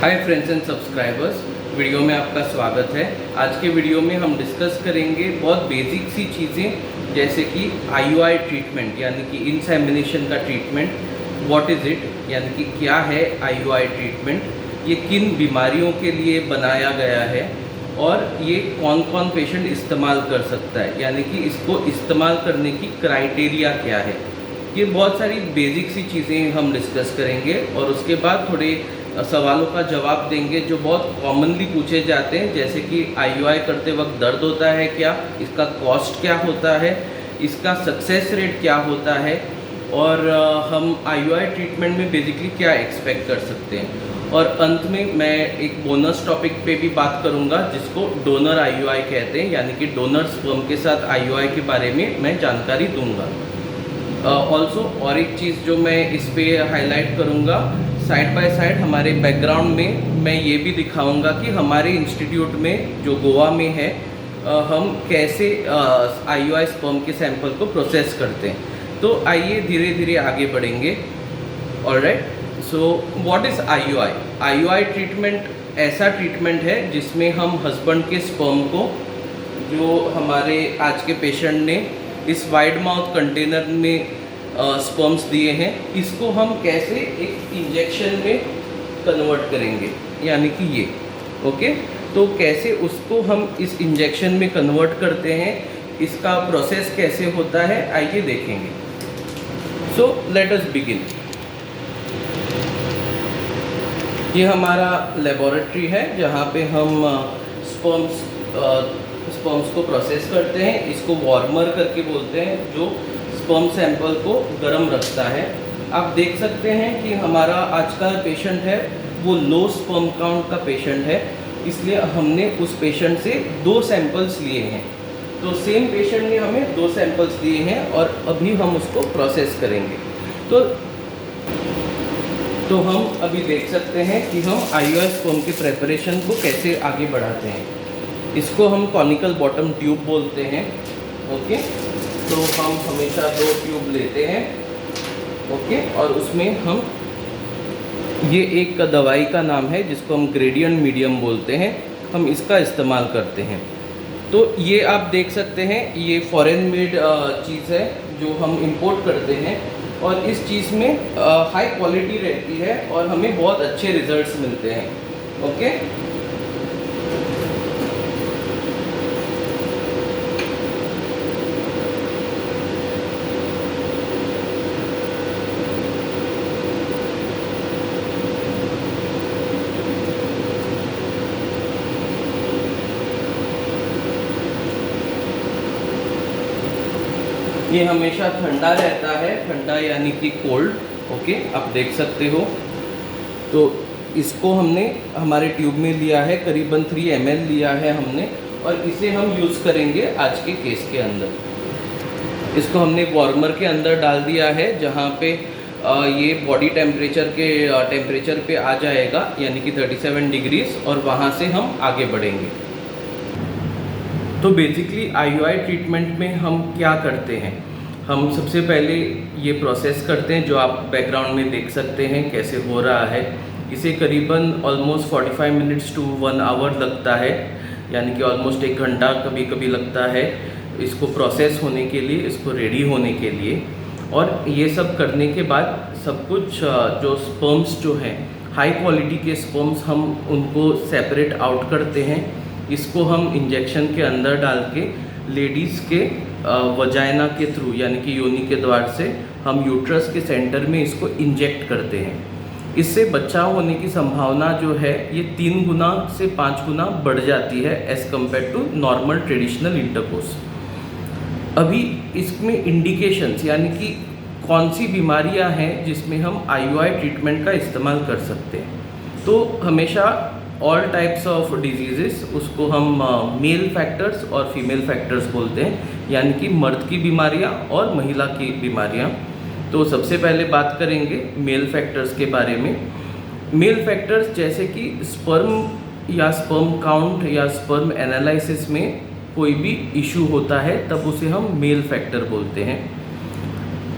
Hi friends and subscribers, video में आपका स्वागत है। आज के वीडियो में हम डिस्कस करेंगे बहुत बेसिक सी चीज़ें जैसे कि IUI ट्रीटमेंट यानी कि इंसेमिनेशन का ट्रीटमेंट, व्हाट इज़ इट यानी कि क्या है IUI ट्रीटमेंट, ये किन बीमारियों के लिए बनाया गया है और ये कौन कौन पेशेंट इस्तेमाल कर सकता है, यानी कि इसको इस्तेमाल करने की क्राइटेरिया क्या है। ये बहुत सारी बेसिक सी चीज़ें हम डिस्कस करेंगे और उसके बाद थोड़े सवालों का जवाब देंगे जो बहुत कॉमनली पूछे जाते हैं, जैसे कि IUI करते वक्त दर्द होता है क्या, इसका कॉस्ट क्या होता है, इसका सक्सेस रेट क्या होता है और हम IUI ट्रीटमेंट में बेसिकली क्या एक्सपेक्ट कर सकते हैं। और अंत में मैं एक बोनस टॉपिक पे भी बात करूंगा जिसको डोनर IUI कहते हैं, यानी कि डोनर स्पर्म के साथ IUI के बारे में मैं जानकारी दूंगा। ऑल्सो और एक चीज़ जो मैं इस पे हाईलाइट करूंगा, साइड बाय साइड हमारे बैकग्राउंड में मैं ये भी दिखाऊंगा कि हमारे इंस्टीट्यूट में जो गोवा में है हम कैसे IUI स्पर्म के सैंपल को प्रोसेस करते हैं। तो आइए धीरे धीरे आगे बढ़ेंगे। Alright, so what is IUI? IUI treatment ऐसा ट्रीटमेंट है जिसमें हम हस्बैंड के स्पर्म को, जो हमारे आज के पेशेंट ने इस वाइड माउथ कंटेनर में स्पर्म्स दिए हैं, इसको हम कैसे एक इंजेक्शन में कन्वर्ट करेंगे, यानी कि ये ओके। तो कैसे उसको हम इस इंजेक्शन में कन्वर्ट करते हैं, इसका प्रोसेस कैसे होता है, आइए देखेंगे। So let us begin. ये हमारा लेबोरेटरी है जहाँ पे हम स्पर्म्स को प्रोसेस करते हैं। इसको वार्मर करके बोलते हैं, जो स्पर्म सैंपल को गर्म रखता है। आप देख सकते हैं कि हमारा आज का पेशेंट है वो लो स्पर्म काउंट का पेशेंट है, इसलिए हमने उस पेशेंट से 2 सैंपल्स लिए हैं। तो सेम पेशेंट ने हमें 2 सैंपल्स दिए हैं और अभी हम उसको प्रोसेस करेंगे। तो हम अभी देख सकते हैं कि हम IUI स्पर्म के प्रेपरेशन को कैसे आगे बढ़ाते हैं। इसको हम कॉनिकल बॉटम ट्यूब बोलते हैं, ओके। तो हम हमेशा 2 ट्यूब लेते हैं, ओके, और उसमें हम ये एक दवाई का नाम है जिसको हम ग्रेडियंट मीडियम बोलते हैं, हम इसका इस्तेमाल करते हैं। तो ये आप देख सकते हैं, ये फॉरेन मेड चीज़ है जो हम इंपोर्ट करते हैं और इस चीज़ में हाई क्वालिटी रहती है और हमें बहुत अच्छे रिजल्ट्स मिलते हैं, ओके। ये हमेशा ठंडा रहता है, ठंडा यानी कि कोल्ड, ओके, आप देख सकते हो। तो इसको हमने हमारे ट्यूब में लिया है, करीबन 3 ml लिया है हमने, और इसे हम यूज़ करेंगे आज के केस के अंदर। इसको हमने वार्मर के अंदर डाल दिया है जहाँ पे ये बॉडी टेम्परेचर पे आ जाएगा, यानी कि 37 डिग्रीज, और वहाँ से हम आगे बढ़ेंगे। तो बेसिकली IUI ट्रीटमेंट में हम क्या करते हैं, हम सबसे पहले ये प्रोसेस करते हैं जो आप बैकग्राउंड में देख सकते हैं कैसे हो रहा है। इसे करीबन ऑलमोस्ट 45 मिनट्स टू 1 आवर लगता है, यानी कि ऑलमोस्ट 1 घंटा कभी कभी लगता है इसको प्रोसेस होने के लिए, इसको रेडी होने के लिए। और ये सब करने के बाद सब कुछ जो स्पर्म्स जो हैं, हाई क्वालिटी के स्पर्म्स, हम उनको सेपरेट आउट करते हैं। इसको हम इंजेक्शन के अंदर डाल के लेडीज़ के वजाइना के थ्रू, यानी कि योनि के द्वार से हम यूट्रस के सेंटर में इसको इंजेक्ट करते हैं। इससे बच्चा होने की संभावना जो है ये 3 गुना से 5 गुना बढ़ जाती है as compare to normal traditional intercourse. अभी इसमें इंडिकेशंस, यानी कि कौन सी बीमारियां हैं जिसमें हम IUI ट्रीटमेंट का इस्तेमाल कर सकते हैं। तो हमेशा ऑल टाइप्स ऑफ डिजीज़ेस, उसको हम मेल फैक्टर्स और फीमेल फैक्टर्स बोलते हैं, यानी कि मर्द की बीमारियां और महिला की बीमारियां। तो सबसे पहले बात करेंगे मेल फैक्टर्स के बारे में। मेल फैक्टर्स जैसे कि स्पर्म या स्पर्म काउंट या स्पर्म एनालिसिस में कोई भी इशू होता है तब उसे हम मेल फैक्टर बोलते हैं।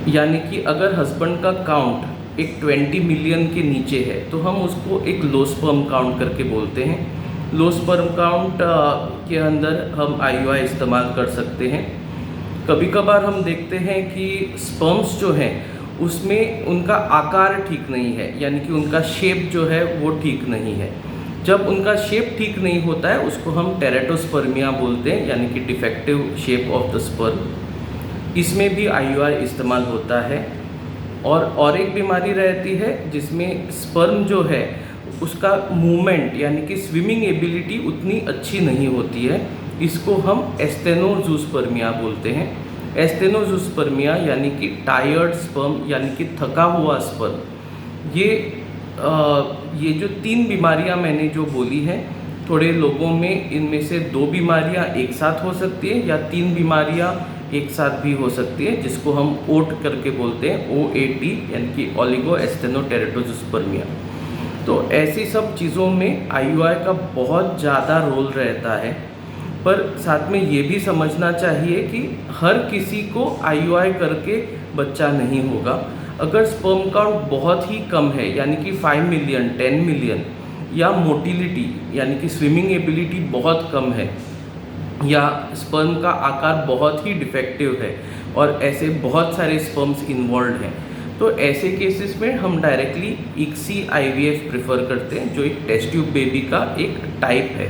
यानी कि अगर हस्बैंड का काउंट एक 20 मिलियन के नीचे है तो हम उसको एक लो स्पर्म काउंट करके बोलते हैं। लो स्पर्म काउंट के अंदर हम IUI इस्तेमाल कर सकते हैं। कभी कभार हम देखते हैं कि स्पर्म्स जो हैं उसमें उनका आकार ठीक नहीं है, यानी कि उनका शेप जो है वो ठीक नहीं है। जब उनका शेप ठीक नहीं होता है उसको हम टेरेटोस्पर्मिया बोलते हैं, यानी कि defective shape of the sperm. इसमें भी IUI इस्तेमाल होता है। और एक बीमारी रहती है जिसमें स्पर्म जो है उसका मूवमेंट यानी कि स्विमिंग एबिलिटी उतनी अच्छी नहीं होती है। इसको हम एस्थेनोजूस्पर्मिया बोलते हैं। एस्थेनोजूस्पर्मिया यानी कि टायर्ड स्पर्म, यानी कि थका हुआ स्पर्म। ये जो 3 बीमारियां मैंने जो बोली हैं, थोड़े लोगों में इनमें से 2 बीमारियां एक साथ हो सकती है या 3 बीमारियां एक साथ भी हो सकती है, जिसको हम OAT करके बोलते हैं, OAT यानी कि ओलिगो एस्थेनोटेरेटोजूस्पर्मिया। तो ऐसी सब चीज़ों में IUI का बहुत ज़्यादा रोल रहता है। पर साथ में ये भी समझना चाहिए कि हर किसी को IUI करके बच्चा नहीं होगा। अगर स्पर्म काउंट बहुत ही कम है, यानी कि 5 मिलियन 10 मिलियन, या मोटिलिटी यानी कि स्विमिंग एबिलिटी बहुत कम है, या स्पर्म का आकार बहुत ही डिफेक्टिव है और ऐसे बहुत सारे स्पर्म्स इन्वॉल्व हैं, तो ऐसे केसेस में हम डायरेक्टली ICSI IVF प्रेफर करते हैं, जो एक टेस्ट ट्यूब बेबी का एक टाइप है।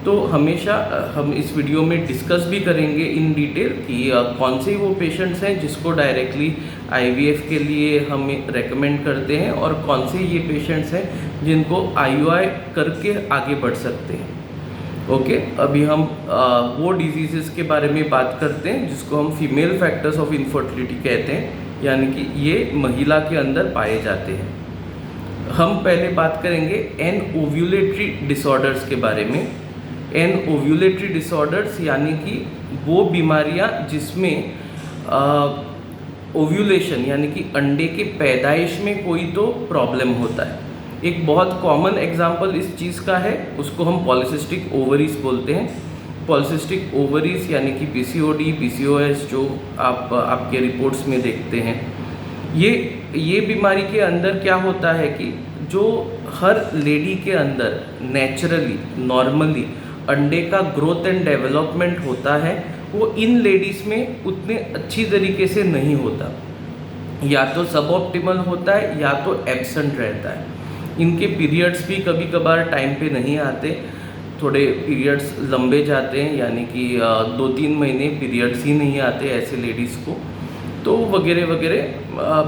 तो हमेशा हम इस वीडियो में डिस्कस भी करेंगे इन डिटेल कि कौन से वो पेशेंट्स हैं जिसको डायरेक्टली IVF के लिए हम रेकमेंड करते हैं और कौन से ये पेशेंट्स हैं जिनको IUI करके आगे बढ़ सकते हैं। ओके, अभी हम वो डिजीज़ के बारे में बात करते हैं जिसको हम फीमेल फैक्टर्स ऑफ इनफर्टिलिटी कहते हैं, यानी कि ये महिला के अंदर पाए जाते हैं। हम पहले बात करेंगे एनओव्यूलेटरी डिसऑर्डर्स के बारे में। एनओव्यूलेटरी डिसऑर्डर्स यानी कि वो बीमारियां जिसमें ओव्यूलेशन यानी कि अंडे के पैदाइश में कोई तो प्रॉब्लम होता है। एक बहुत कॉमन एग्जांपल इस चीज़ का है, उसको हम पॉलिसिस्टिक ओवरीज बोलते हैं। पॉलिसिस्टिक ओवरीज यानी कि PCOD PCOS जो आप आपके रिपोर्ट्स में देखते हैं। ये बीमारी के अंदर क्या होता है कि जो हर लेडी के अंदर नेचुरली नॉर्मली अंडे का ग्रोथ एंड डेवलपमेंट होता है, वो इन लेडीज़ में उतने अच्छी तरीके से नहीं होता, या तो सब ऑप्टिमल होता है या तो एब्सेंट रहता है। इनके पीरियड्स भी कभी कभार टाइम पे नहीं आते, थोड़े पीरियड्स लंबे जाते हैं, यानी कि 2-3 महीने पीरियड्स ही नहीं आते ऐसे लेडीज़ को, तो वगैरह वगैरह।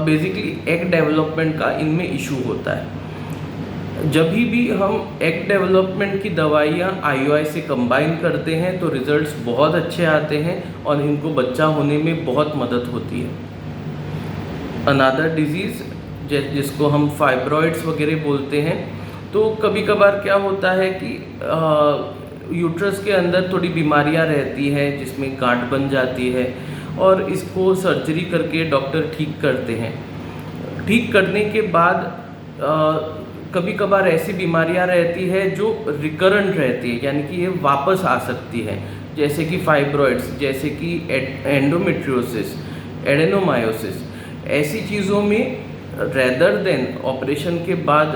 बेसिकली एग डेवलपमेंट का इनमें इशू होता है। जब भी हम एग डेवलपमेंट की दवाइयाँ IUI से कंबाइन करते हैं तो रिजल्ट्स बहुत अच्छे आते हैं और इनको बच्चा होने में बहुत मदद होती है। अनदर डिजीज़ जिसको हम फाइब्रॉइड्स वगैरह बोलते हैं, तो कभी कभार क्या होता है कि यूट्रस के अंदर थोड़ी बीमारियां रहती हैं जिसमें गांठ बन जाती है और इसको सर्जरी करके डॉक्टर ठीक करते हैं। ठीक करने के बाद कभी कभार ऐसी बीमारियां रहती है जो रिकरेंट रहती है, यानी कि ये वापस आ सकती है, जैसे कि फाइब्रॉइड्स, जैसे कि एंडोमेट्रियोसिस, एडेनोमायोसिस। ऐसी चीज़ों में रेदर देन ऑपरेशन के बाद,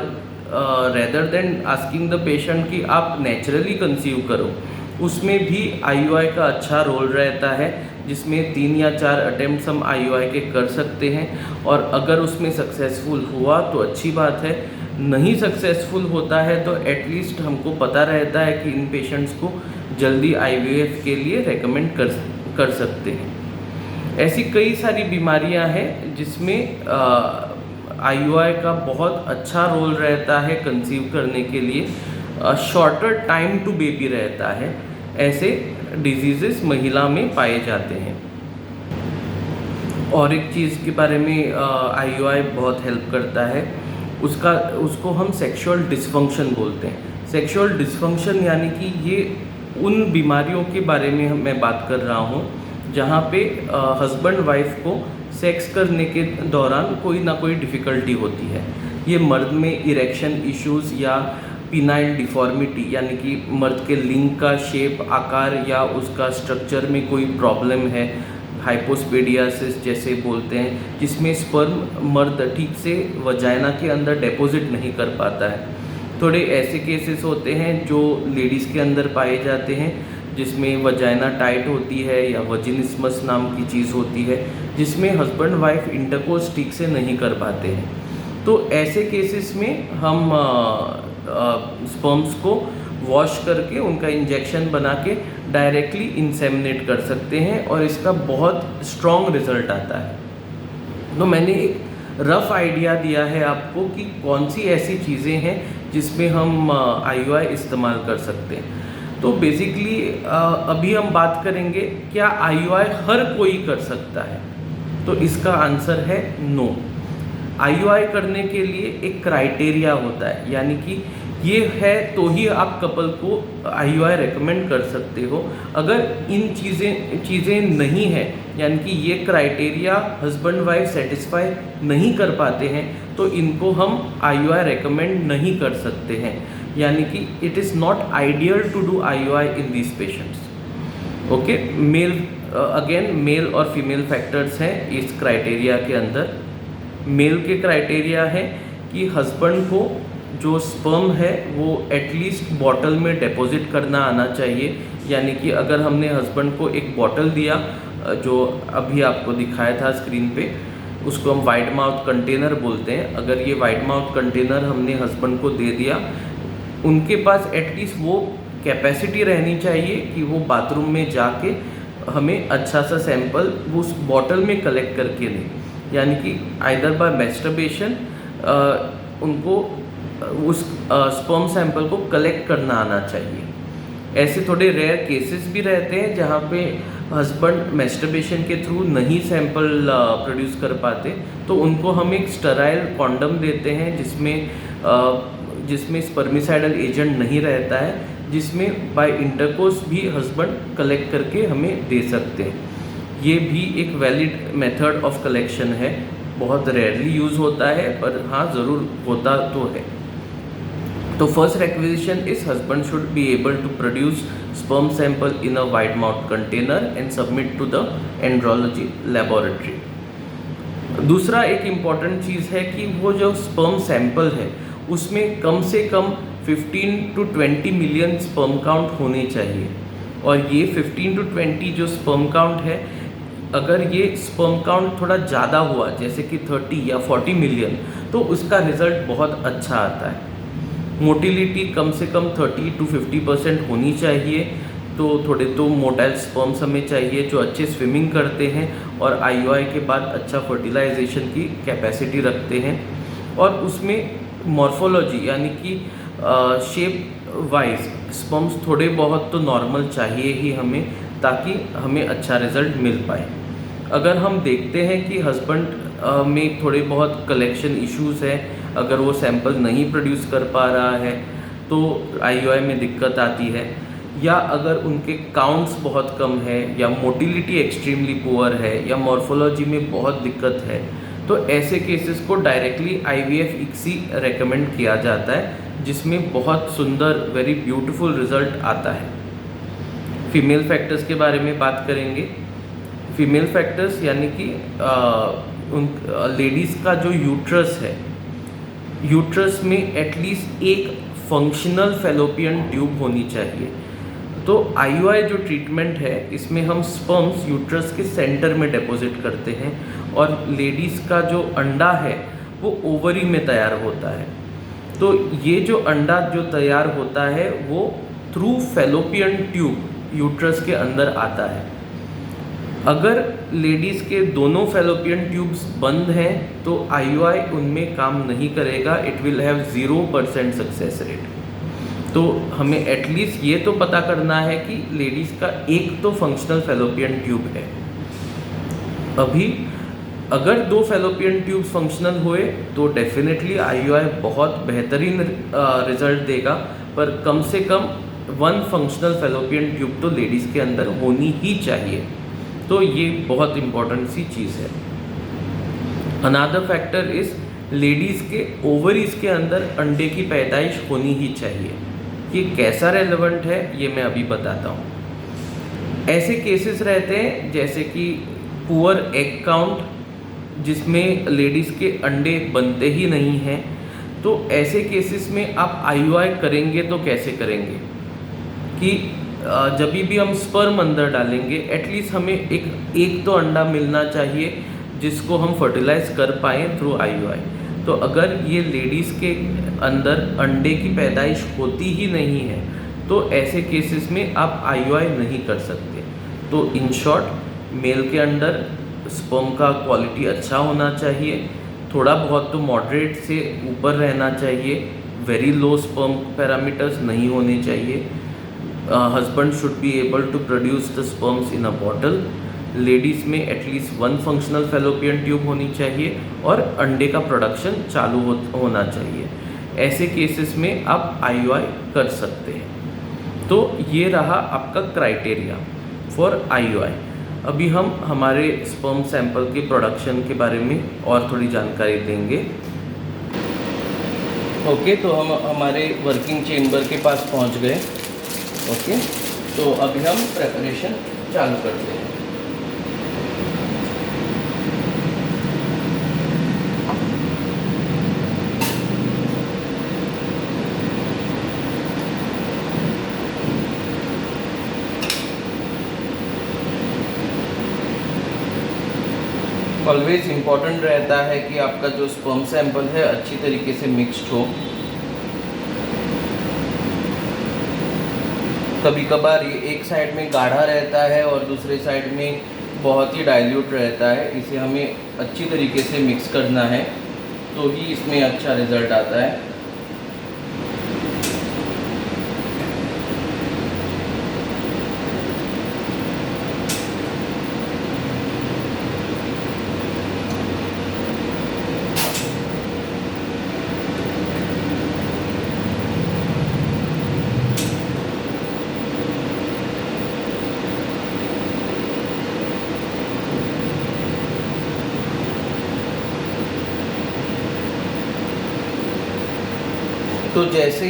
rather than asking the patient कि आप नेचुरली कंसीव करो, उसमें भी IUI का अच्छा रोल रहता है, जिसमें 3 या 4 अटेम्प्ट्स हम IUI के कर सकते हैं। और अगर उसमें सक्सेसफुल हुआ तो अच्छी बात है, नहीं सक्सेसफुल होता है तो एटलीस्ट हमको पता रहता है कि इन पेशेंट्स को जल्दी IVF के लिए रेकमेंड कर सकते हैं। ऐसी कई सारी बीमारियां हैं जिसमें IUI का बहुत अच्छा रोल रहता है कंसीव करने के लिए, शॉर्टर टाइम टू बेबी रहता है। ऐसे डिजीज़ेस महिला में पाए जाते हैं। और एक चीज़ के बारे में IUI बहुत हेल्प करता है, उसको हम सेक्सुअल डिसफंक्शन बोलते हैं। सेक्सुअल डिसफंक्शन यानी कि ये उन बीमारियों के बारे में मैं बात कर रहा हूँ जहाँ पे हस्बैंड वाइफ को सेक्स करने के दौरान कोई ना कोई डिफ़िकल्टी होती है। ये मर्द में इरेक्शन इश्यूज़ या पिनाइल डिफॉर्मिटी यानी कि मर्द के लिंग का शेप, आकार या उसका स्ट्रक्चर में कोई प्रॉब्लम है, हाइपोस्पेडियासिस जैसे बोलते हैं, जिसमें स्पर्म मर्द ठीक से वजाइना के अंदर डिपॉजिट नहीं कर पाता है। थोड़े ऐसे केसेस होते हैं जो लेडीज़ के अंदर पाए जाते हैं, जिसमें वजाइना टाइट होती है या वजिनिस्मस नाम की चीज़ होती है, जिसमें हस्बैंड वाइफ इंटरकोर्स ठीक से नहीं कर पाते हैं। तो ऐसे केसेस में हम स्पर्म्स को वॉश करके उनका इंजेक्शन बना के डायरेक्टली इंसेमिनेट कर सकते हैं और इसका बहुत स्ट्रॉन्ग रिजल्ट आता है। तो मैंने एक रफ आइडिया दिया है आपको कि कौन सी ऐसी चीज़ें हैं जिसमें हम IUI इस्तेमाल कर सकते हैं। तो बेसिकली अभी हम बात करेंगे क्या IUI हर कोई कर सकता है, तो इसका आंसर है नो। IUI करने के लिए एक क्राइटेरिया होता है, यानी कि ये है तो ही आप कपल को IUI रेकमेंड कर सकते हो। अगर इन चीज़ें नहीं है, यानी कि ये क्राइटेरिया हस्बैंड वाइफ सेटिस्फाई नहीं कर पाते हैं, तो इनको हम IUI रेकमेंड नहीं कर सकते हैं, यानी कि it is not ideal to do IUI in these patients. Okay, male और फीमेल फैक्टर्स हैं इस क्राइटेरिया के अंदर। मेल के क्राइटेरिया है कि हस्बैंड को जो स्पर्म है वो एटलीस्ट बॉटल में डिपॉजिट करना आना चाहिए, यानी कि अगर हमने हस्बैंड को एक बॉटल दिया जो अभी आपको दिखाया था स्क्रीन पे, उसको हम वाइड माउथ कंटेनर बोलते हैं। अगर ये वाइड माउथ कंटेनर हमने हस्बैंड को दे दिया, उनके पास एटलीस्ट वो कैपेसिटी रहनी चाहिए कि वो बाथरूम में जाके हमें अच्छा सा सैंपल उस बॉटल में कलेक्ट करके लें, यानी कि आइदर बाय मैस्टरबेशन उनको उस स्पर्म सैंपल को कलेक्ट करना आना चाहिए। ऐसे थोड़े रेयर केसेस भी रहते हैं जहाँ पे हस्बैंड मैस्टरबेशन के थ्रू नहीं सैंपल प्रोड्यूस कर पाते, तो उनको हम एक स्टेराइल कॉन्डम देते हैं जिसमें स्पर्मिसाइडल एजेंट नहीं रहता है, जिसमें बाय इंटरकोर्स भी हस्बैंड कलेक्ट करके हमें दे सकते हैं। ये भी एक वैलिड मेथड ऑफ कलेक्शन है, बहुत रेयरली यूज़ होता है पर हाँ ज़रूर होता तो है। तो first requisition is husband should be able to produce sperm sample in a wide mouth container and submit to the andrology laboratory. दूसरा एक इम्पॉर्टेंट चीज़ है कि वो जो स्पर्म सैंपल है उसमें कम से कम 15 to 20 मिलियन स्पर्म काउंट होने चाहिए, और ये 15 to 20 जो स्पर्म काउंट है, अगर ये स्पर्म काउंट थोड़ा ज़्यादा हुआ जैसे कि 30 या 40 मिलियन, तो उसका रिज़ल्ट बहुत अच्छा आता है। मोटिलिटी कम से कम 30 to 50% होनी चाहिए, तो थोड़े तो मोटाइल स्पर्म्स हमें चाहिए जो अच्छे स्विमिंग करते हैं और IUI के बाद अच्छा फर्टिलाइजेशन की कैपेसिटी रखते हैं, और उसमें मॉर्फोलॉजी यानी कि शेप वाइज स्पर्म्स थोड़े बहुत तो नॉर्मल चाहिए ही हमें, ताकि हमें अच्छा रिज़ल्ट मिल पाए। अगर हम देखते हैं कि हस्बैंड में थोड़े बहुत कलेक्शन इश्यूज़ हैं, अगर वो सैंपल नहीं प्रोड्यूस कर पा रहा है तो IUI में दिक्कत आती है, या अगर उनके काउंट्स बहुत कम है, या मोटिलिटी एक्सट्रीमली पुअर है, या मॉर्फोलॉजी में बहुत दिक्कत है, तो ऐसे केसेस को डायरेक्टली IVF ICSI रेकमेंड किया जाता है, जिसमें बहुत सुंदर वेरी ब्यूटीफुल रिज़ल्ट आता है। फीमेल फैक्टर्स के बारे में बात करेंगे। फीमेल फैक्टर्स यानी कि उन लेडीज़ का जो यूट्रस है, यूट्रस में एटलीस्ट एक फंक्शनल फैलोपियन ट्यूब होनी चाहिए। तो IUI जो ट्रीटमेंट है इसमें हम स्पर्म्स यूट्रस के सेंटर में डिपॉजिट करते हैं, और लेडीज़ का जो अंडा है वो ओवरी में तैयार होता है। तो ये जो अंडा जो तैयार होता है वो थ्रू फैलोपियन ट्यूब यूट्रस के अंदर आता है। अगर लेडीज़ के दोनों फैलोपियन ट्यूब्स बंद हैं तो IUI उनमें काम नहीं करेगा, it will have 0% success rate. तो हमें एटलीस्ट ये तो पता करना है कि लेडीज़ का एक तो फंक्शनल फैलोपियन ट्यूब है। अभी अगर 2 फैलोपियन ट्यूब्स फंक्शनल हुए तो डेफिनेटली IUI बहुत बेहतरीन रिजल्ट देगा, पर कम से कम 1 फंक्शनल फैलोपियन ट्यूब तो लेडीज़ के अंदर होनी ही चाहिए। तो ये बहुत इम्पॉर्टेंट सी चीज़ है। अनदर फैक्टर इज लेडीज़ के ओवरीज के अंदर अंडे की पैदाइश होनी ही चाहिए। ये कैसा रेलेवेंट है ये मैं अभी बताता हूँ। ऐसे केसेस रहते हैं जैसे कि पुअर एग काउंट, जिसमें लेडीज़ के अंडे बनते ही नहीं हैं, तो ऐसे केसेस में आप आईयूआई करेंगे तो कैसे करेंगे कि जब भी हम स्पर्म अंदर डालेंगे एटलीस्ट हमें एक तो अंडा मिलना चाहिए जिसको हम फर्टिलाइज कर पाएँ थ्रू आईयूआई। तो अगर ये लेडीज़ के अंदर अंडे की पैदाइश होती ही नहीं है तो ऐसे केसेस में आप आईयूआई नहीं कर सकते। तो इन शॉर्ट मेल के अंदर स्पर्म का क्वालिटी अच्छा होना चाहिए, थोड़ा बहुत तो मॉडरेट से ऊपर रहना चाहिए, वेरी लो स्पर्म पैरामीटर्स नहीं होने चाहिए। Husband should be able to produce the sperms in a bottle. Ladies में एटलीस्ट 1 फंक्शनल फैलोपियन ट्यूब होनी चाहिए और अंडे का प्रोडक्शन चालू होना चाहिए। ऐसे केसेस में आप आईयूआई कर सकते हैं। तो ये रहा आपका क्राइटेरिया फॉर आईयूआई। अभी हम हमारे स्पर्म सैंपल के प्रोडक्शन के बारे में और थोड़ी जानकारी देंगे। ओके, तो हम हमारे वर्किंग चेम्बर के पास पहुंच गए। ओके, तो अभी हम प्रेपरेशन चालू करते हैं। ऑलवेज इम्पॉर्टेंट रहता है कि आपका जो स्पर्म सैंपल है अच्छी तरीके से मिक्स्ड हो। कभी कभार ये एक साइड में गाढ़ा रहता है और दूसरे साइड में बहुत ही डाइल्यूट रहता है, इसे हमें अच्छी तरीके से मिक्स करना है तो ही इसमें अच्छा रिजल्ट आता है। तो जैसे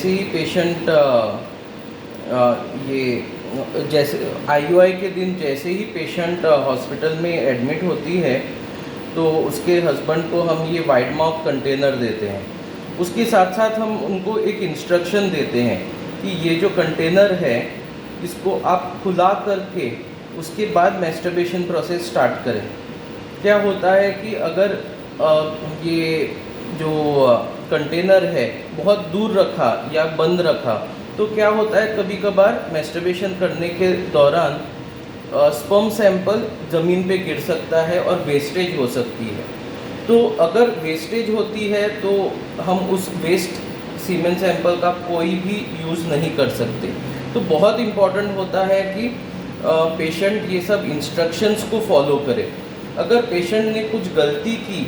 ही पेशेंट जैसे आईयूआई के दिन जैसे ही पेशेंट हॉस्पिटल में एडमिट होती है तो उसके हस्बैंड को हम ये वाइड माउथ कंटेनर देते हैं। उसके साथ साथ हम उनको एक इंस्ट्रक्शन देते हैं कि ये जो कंटेनर है इसको आप खुला करके उसके बाद मैस्टरबेशन प्रोसेस स्टार्ट करें। क्या होता है कि अगर ये जो कंटेनर है बहुत दूर रखा या बंद रखा तो क्या होता है, कभी कभार मैस्टरबेशन करने के दौरान स्पर्म सैंपल ज़मीन पे गिर सकता है और वेस्टेज हो सकती है। तो अगर वेस्टेज होती है तो हम उस वेस्ट सीमेन सैंपल का कोई भी यूज़ नहीं कर सकते। तो बहुत इम्पॉर्टेंट होता है कि पेशेंट ये सब इंस्ट्रक्शंस को फॉलो करे। अगर पेशेंट ने कुछ गलती की,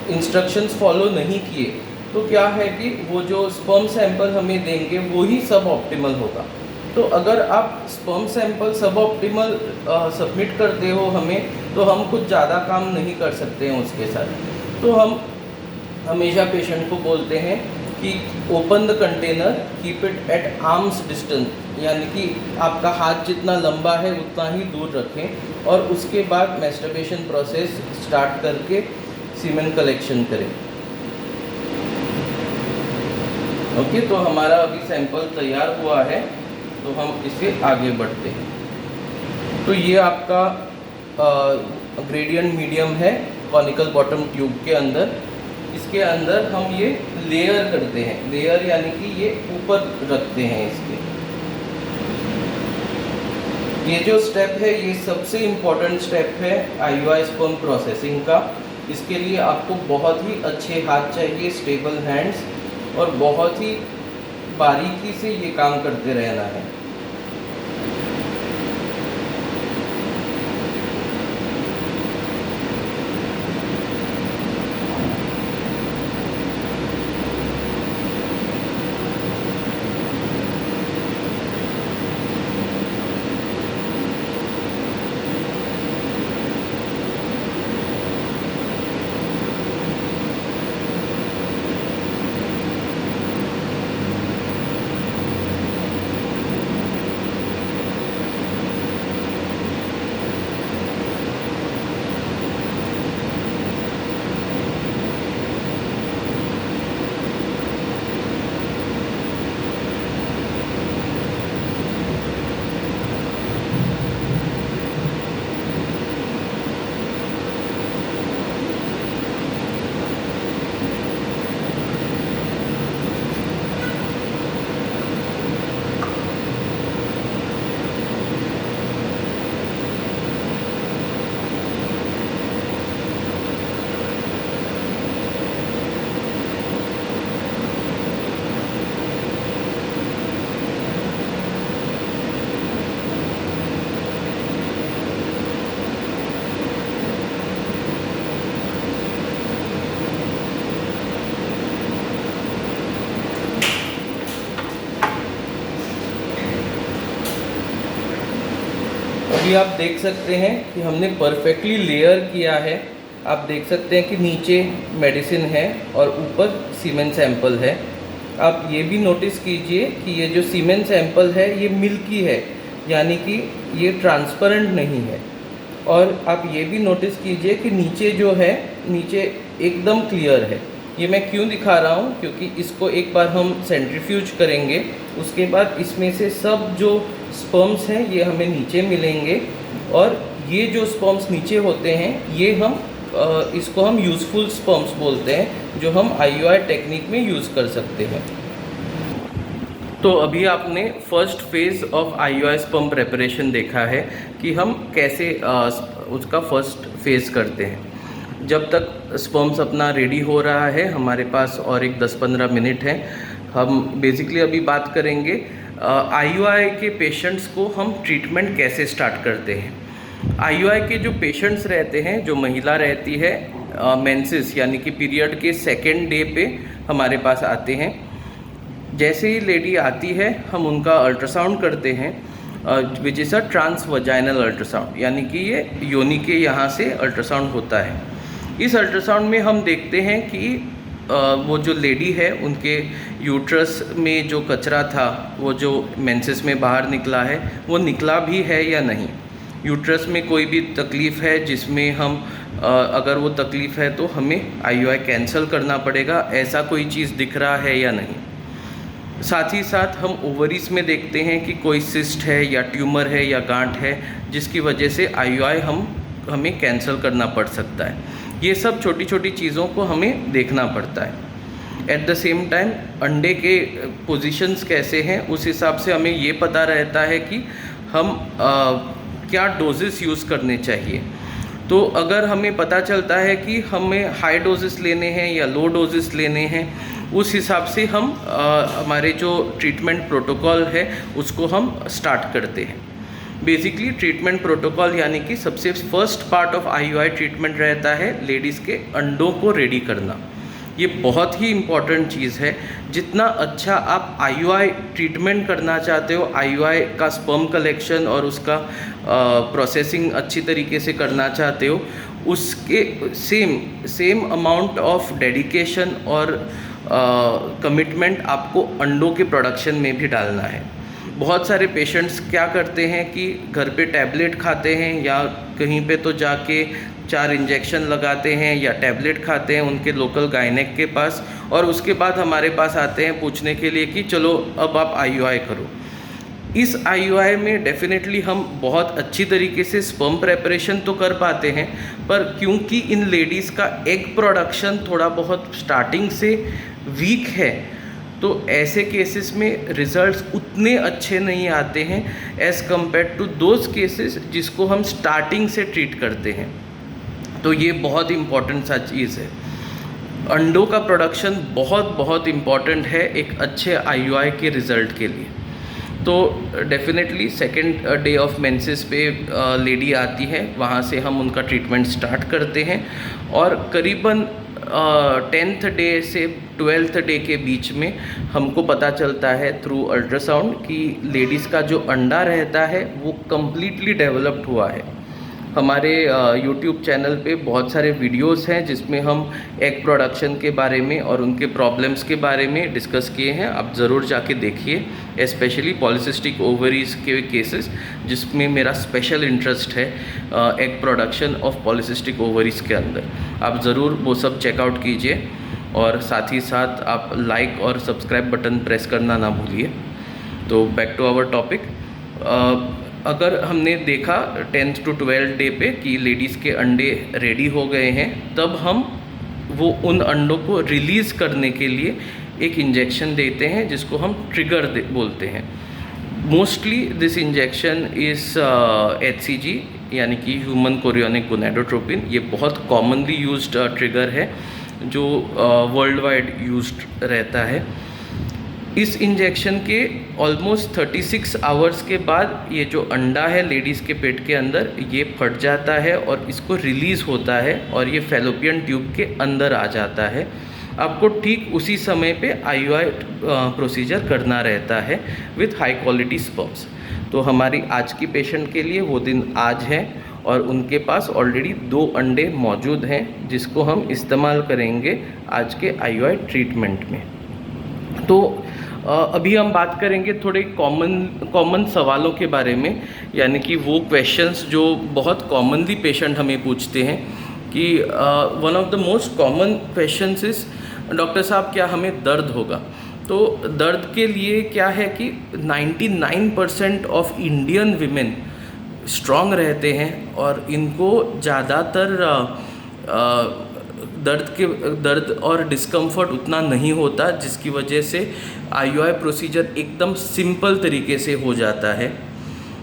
इंस्ट्रक्शंस फॉलो नहीं किए, तो क्या है कि वो जो स्पर्म सैंपल हमें देंगे वो ही सब ऑप्टिमल होगा। तो अगर आप स्पर्म सैंपल सब ऑप्टिमल सबमिट करते हो हमें, तो हम कुछ ज़्यादा काम नहीं कर सकते हैं उसके साथ। तो हम हमेशा पेशेंट को बोलते हैं कि open the container, keep it at arms distance, यानी कि आपका हाथ जितना लंबा है उतना ही दूर रखें और उसके बाद मैस्टरबेशन प्रोसेस स्टार्ट करके सीमेन कलेक्शन करें। ओके, तो हमारा अभी सैंपल तैयार हुआ है तो हम इसे आगे बढ़ते हैं। तो ये आपका ग्रेडियंट मीडियम है कॉनिकल बॉटम ट्यूब के अंदर। इसके अंदर हम ये लेयर करते हैं, लेयर यानी कि ये ऊपर रखते हैं इसके। ये जो स्टेप है ये सबसे इम्पोर्टेंट स्टेप है आईयूआई स्पर्म प्रोसेसिंग का। इसके लिए आपको बहुत ही अच्छे हाथ चाहिए, स्टेबल हैंड्स, और बहुत ही बारीकी से ये काम करते रहना है। अभी आप देख सकते हैं कि हमने परफेक्टली लेयर किया है। आप देख सकते हैं कि नीचे मेडिसिन है और ऊपर सीमेन सैंपल है। आप ये भी नोटिस कीजिए कि ये जो सीमेन सैंपल है ये मिल्की है, यानी कि ये ट्रांसपेरेंट नहीं है। और आप ये भी नोटिस कीजिए कि नीचे जो है, नीचे एकदम क्लियर है। ये मैं क्यों दिखा रहा हूँ, क्योंकि इसको एक बार हम सेंट्रीफ्यूज करेंगे, उसके बाद इसमें से सब जो स्पर्म्स हैं ये हमें नीचे मिलेंगे। और ये जो स्पर्म्स नीचे होते हैं ये हम इसको हम यूज़फुल स्पर्म्स बोलते हैं, जो हम IUI टेक्निक में यूज़ कर सकते हैं। तो अभी आपने first phase of IUI sperm preparation देखा है कि हम कैसे उसका फर्स्ट फेज़ करते हैं। जब तक स्पर्म्स अपना रेडी हो रहा है, हमारे पास और एक 10-15 मिनट है। हम बेसिकली अभी बात करेंगे IUI के पेशेंट्स को हम ट्रीटमेंट कैसे स्टार्ट करते हैं। IUI के जो पेशेंट्स रहते हैं, जो महिला रहती है मेंसेस यानी कि पीरियड के सेकेंड डे पे हमारे पास आते हैं। जैसे ही लेडी आती है हम उनका अल्ट्रासाउंड करते हैं, which is a transvaginal ultrasound, यानी कि ये योनि के यहाँ से अल्ट्रासाउंड होता है। इस अल्ट्रासाउंड में हम देखते हैं कि वो जो लेडी है उनके यूट्रस में जो कचरा था, वो जो मेंसेस में बाहर निकला है, वो निकला भी है या नहीं। यूट्रस में कोई भी तकलीफ़ है जिसमें हम अगर वो तकलीफ़ है तो हमें IUI कैंसिल करना पड़ेगा, ऐसा कोई चीज़ दिख रहा है या नहीं। साथ ही साथ हम ओवरीज में देखते हैं कि कोई सिस्ट है या ट्यूमर है या गांठ है, जिसकी वजह से IUI हमें कैंसिल करना पड़ सकता है। ये सब छोटी छोटी चीज़ों को हमें देखना पड़ता है। एट द सेम टाइम अंडे के पोजीशंस कैसे हैं, उस हिसाब से हमें ये पता रहता है कि हम क्या डोजेस यूज़ करने चाहिए। तो अगर हमें पता चलता है कि हमें हाई डोजेस लेने हैं या लो डोजेस लेने हैं, उस हिसाब से हम हमारे जो ट्रीटमेंट प्रोटोकॉल है उसको हम स्टार्ट करते हैं। बेसिकली ट्रीटमेंट प्रोटोकॉल यानी कि सबसे first part of IUI treatment रहता है लेडीज़ के अंडों को रेडी करना। ये बहुत ही इम्पॉर्टेंट चीज़ है। जितना अच्छा आप IUI ट्रीटमेंट करना चाहते हो, IUI का स्पर्म कलेक्शन और उसका प्रोसेसिंग अच्छी तरीके से करना चाहते हो, उसके सेम अमाउंट ऑफ डेडिकेशन और कमिटमेंट आपको अंडों के प्रोडक्शन में भी डालना है। बहुत सारे पेशेंट्स क्या करते हैं कि घर पे टैबलेट खाते हैं या कहीं पे तो जाके 4 इंजेक्शन लगाते हैं या टैबलेट खाते हैं उनके लोकल गायनेक के पास, और उसके बाद हमारे पास आते हैं पूछने के लिए कि चलो अब आप IUI करो। इस IUI में डेफिनेटली हम बहुत अच्छी तरीके से स्पर्म प्रेपरेशन तो कर पाते हैं, पर क्योंकि इन लेडीज़ का एग प्रोडक्शन थोड़ा बहुत स्टार्टिंग से वीक है, तो ऐसे केसेस में रिजल्ट्स उतने अच्छे नहीं आते हैं as compare to those cases जिसको हम स्टार्टिंग से ट्रीट करते हैं। तो ये बहुत इम्पॉर्टेंट सा चीज़ है। अंडों का प्रोडक्शन बहुत इम्पॉर्टेंट है एक अच्छे IUI के रिज़ल्ट के लिए। तो definitely second day of menses पे लेडी आती है, वहाँ से हम उनका ट्रीटमेंट स्टार्ट करते हैं और करीबन 10th डे से 12th डे के बीच में हमको पता चलता है थ्रू अल्ट्रासाउंड कि लेडीज़ का जो अंडा रहता है वो कम्प्लीटली डेवलप्ड हुआ है। हमारे YouTube चैनल पे बहुत सारे वीडियोस हैं जिसमें हम एग प्रोडक्शन के बारे में और उनके प्रॉब्लम्स के बारे में डिस्कस किए हैं। आप ज़रूर जाके देखिए, स्पेशली पॉलीसिस्टिक ओवरीज के केसेस जिसमें मेरा स्पेशल इंटरेस्ट है egg production of polycystic ovaries के अंदर। आप ज़रूर वो सब चेकआउट कीजिए और साथ ही साथ आप लाइक और सब्सक्राइब बटन प्रेस करना ना भूलिए। तो बैक टू आवर टॉपिक। अगर हमने देखा 10th to 12th डे पे कि लेडीज़ के अंडे रेडी हो गए हैं, तब हम वो उन अंडों को रिलीज़ करने के लिए एक इंजेक्शन देते हैं जिसको हम ट्रिगर बोलते हैं। Mostly this injection is HCG यानी कि ह्यूमन कोरियोनिक गोनेडोट्रोपिन। ये बहुत कॉमनली यूज्ड ट्रिगर है जो वर्ल्ड वाइड यूज्ड रहता है। इस इंजेक्शन के ऑलमोस्ट 36 आवर्स के बाद ये जो अंडा है लेडीज़ के पेट के अंदर, ये फट जाता है और इसको रिलीज़ होता है और ये फैलोपियन ट्यूब के अंदर आ जाता है। आपको ठीक उसी समय पे IUI प्रोसीजर करना रहता है विथ हाई क्वालिटी स्पर्म्स। तो हमारी आज की पेशेंट के लिए वो दिन आज है और उनके पास ऑलरेडी 2 अंडे मौजूद हैं जिसको हम इस्तेमाल करेंगे आज के IUI ट्रीटमेंट में। तो अभी हम बात करेंगे थोड़े कॉमन सवालों के बारे में, यानी कि वो क्वेश्चंस जो बहुत कॉमनली पेशेंट हमें पूछते हैं कि one of the most common questions is doctor साहब क्या हमें दर्द होगा। तो दर्द के लिए क्या है कि 99% ऑफ इंडियन विमेन स्ट्रॉन्ग रहते हैं और इनको ज़्यादातर दर्द और डिस्कम्फर्ट उतना नहीं होता, जिसकी वजह से IUI प्रोसीजर एकदम सिंपल तरीके से हो जाता है।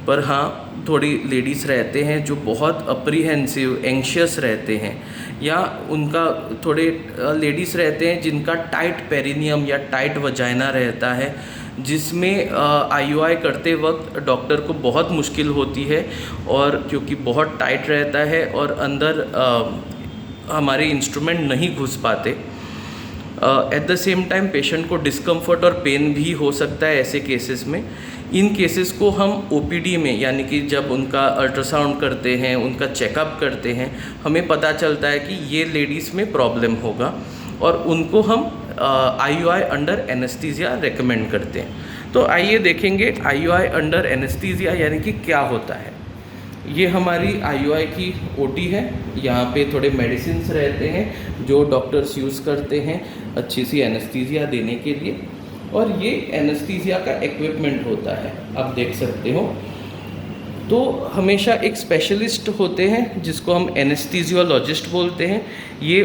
पर हाँ, थोड़ी लेडीज़ रहते हैं जो बहुत अप्रीहेंसिव एंशियस रहते हैं, या उनका थोड़े लेडीज़ रहते हैं जिनका टाइट पेरिनियम या टाइट वजाइना रहता है, जिसमें IUI करते वक्त डॉक्टर को बहुत मुश्किल होती है, और क्योंकि बहुत टाइट रहता है और अंदर हमारे इंस्ट्रूमेंट नहीं घुस पाते। Eight the same time patient को डिस्कम्फर्ट और पेन भी हो सकता है ऐसे केसेस में। इन केसेस को हम OPD में, यानी कि जब उनका अल्ट्रासाउंड करते हैं, उनका चेकअप करते हैं, हमें पता चलता है कि ये लेडीज़ में प्रॉब्लम होगा और उनको हम IUI अंडर एनेस्थीसिया रेकमेंड करते हैं। तो आइए देखेंगे IUI अंडर एनेस्थीसिया यानी कि क्या होता है। ये हमारी IUI की OT है। यहाँ पे थोड़े मेडिसिन्स रहते हैं जो डॉक्टर्स यूज़ करते हैं अच्छी सी एनेस्थीसिया देने के लिए, और ये एनेस्थीसिया का इक्विपमेंट होता है, आप देख सकते हो। तो हमेशा एक स्पेशलिस्ट होते हैं जिसको हम एनेस्थीसियोलॉजिस्ट बोलते हैं। ये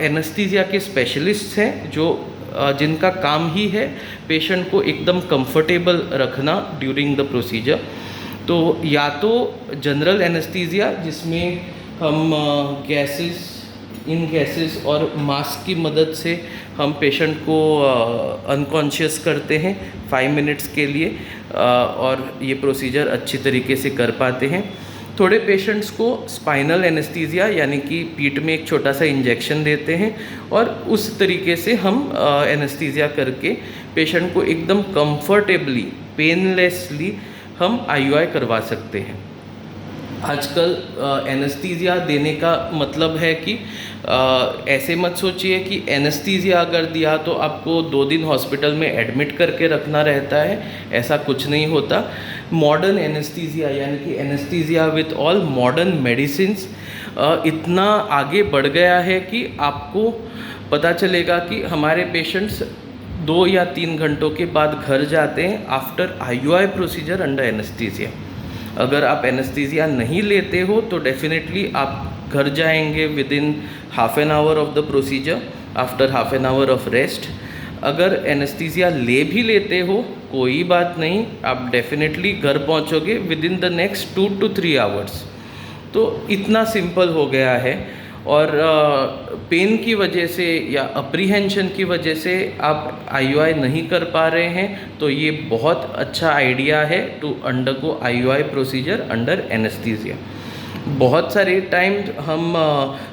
एनेस्थीसिया के स्पेशलिस्ट हैं जो जिनका काम ही है पेशेंट को एकदम कंफर्टेबल रखना ड्यूरिंग द प्रोसीजर। तो या तो जनरल एनेस्थीसिया जिसमें हम गैसेस और मास्क की मदद से हम पेशेंट को अनकॉन्शियस करते हैं 5 मिनट्स के लिए, और ये प्रोसीजर अच्छी तरीके से कर पाते हैं। थोड़े पेशेंट्स को स्पाइनल एनेस्थीसिया यानी कि पीठ में एक छोटा सा इंजेक्शन देते हैं, और उस तरीके से हम एनेस्थीसिया करके पेशेंट को एकदम कंफर्टेबली पेनलेसली हम IUI करवा सकते हैं। आजकल एनेस्थीसिया देने का मतलब है कि ऐसे मत सोचिए कि एनेस्थीसिया अगर दिया तो आपको 2 दिन हॉस्पिटल में एडमिट करके रखना रहता है, ऐसा कुछ नहीं होता। मॉडर्न एनेस्थीसिया यानी कि anaesthesia with all modern medicines इतना आगे बढ़ गया है कि आपको पता चलेगा कि हमारे पेशेंट्स 2 या 3 घंटों के बाद घर जाते हैं after IUI procedure under anaesthesia. अगर आप एनेस्थीसिया नहीं लेते हो तो डेफिनेटली आप घर जाएंगे with in half an hour of the procedure, after half an hour of rest. अगर एनेस्थीसिया ले भी लेते हो कोई बात नहीं, आप डेफिनेटली घर पहुंचोगे within the next 2 to 3 hours. तो इतना सिंपल हो गया है, और पेन की वजह से या अप्रीहेंशन की वजह से आप IUI नहीं कर पा रहे हैं तो ये बहुत अच्छा आइडिया है to undergo IUI procedure under anaesthesia. बहुत सारे टाइम हम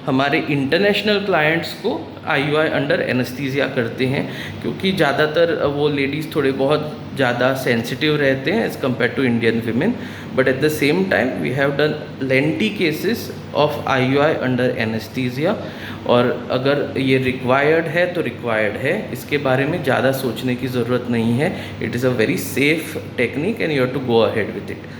हमारे इंटरनेशनल क्लाइंट्स को IUI अंडर एनेस्थीसिया करते हैं, क्योंकि ज़्यादातर वो लेडीज़ थोड़े बहुत ज़्यादा सेंसिटिव रहते हैं as compare to Indian women. But at the same time we have done plenty cases of IUI under anaesthesia, और अगर ये रिक्वायर्ड है तो रिक्वायर्ड है, इसके बारे में ज़्यादा सोचने की ज़रूरत नहीं है। It is a very safe technique and you have to go ahead with it.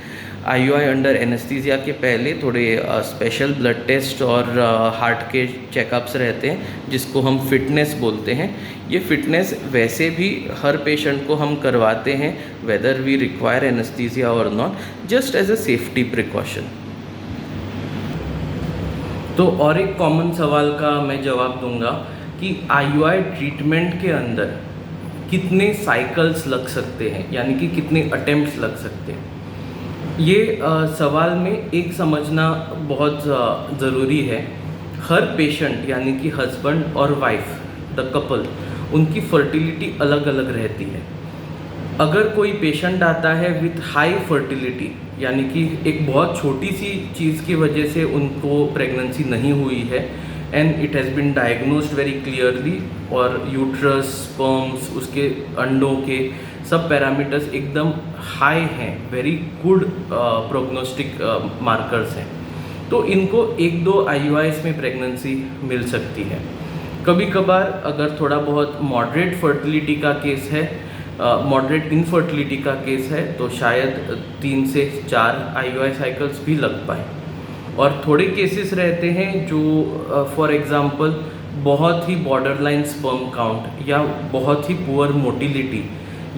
IUI under anaesthesia के पहले थोड़े स्पेशल ब्लड टेस्ट और हार्ट के चेकअप्स रहते हैं जिसको हम फिटनेस बोलते हैं। ये फिटनेस वैसे भी हर पेशेंट को हम करवाते हैं वेदर वी रिक्वायर एनेस्थीसिया और not, just as a safety precaution. तो और एक कॉमन सवाल का मैं जवाब दूंगा कि IUI ट्रीटमेंट के अंदर कितने साइकिल्स लग सकते हैं, यानी कि कितने अटेम्प्ट्स लग सकते हैं। ये सवाल में एक समझना बहुत ज़रूरी है। हर पेशेंट यानी कि हस्बैंड और वाइफ द कपल, उनकी फर्टिलिटी अलग अलग रहती है। अगर कोई पेशेंट आता है विथ हाई फर्टिलिटी, यानी कि एक बहुत छोटी सी चीज़ की वजह से उनको प्रेगनेंसी नहीं हुई है and it has been diagnosed very clearly, और यूट्रस, स्पर्म्स, उसके अंडों के सब पैरामीटर्स एकदम हाई हैं, वेरी गुड प्रोग्नोस्टिक मार्कर्स हैं, तो इनको 1-2 IUIs में प्रेगनेंसी मिल सकती है। कभी कभार अगर थोड़ा बहुत मॉडरेट फर्टिलिटी का केस है, मॉडरेट इनफर्टिलिटी का केस है, तो शायद 3 से 4 IUI साइकिल्स भी लग पाए। और थोड़े केसेस रहते हैं जो फॉर एग्जांपल बहुत ही बॉर्डरलाइन स्पर्म काउंट या बहुत ही पुअर मोटिलिटी,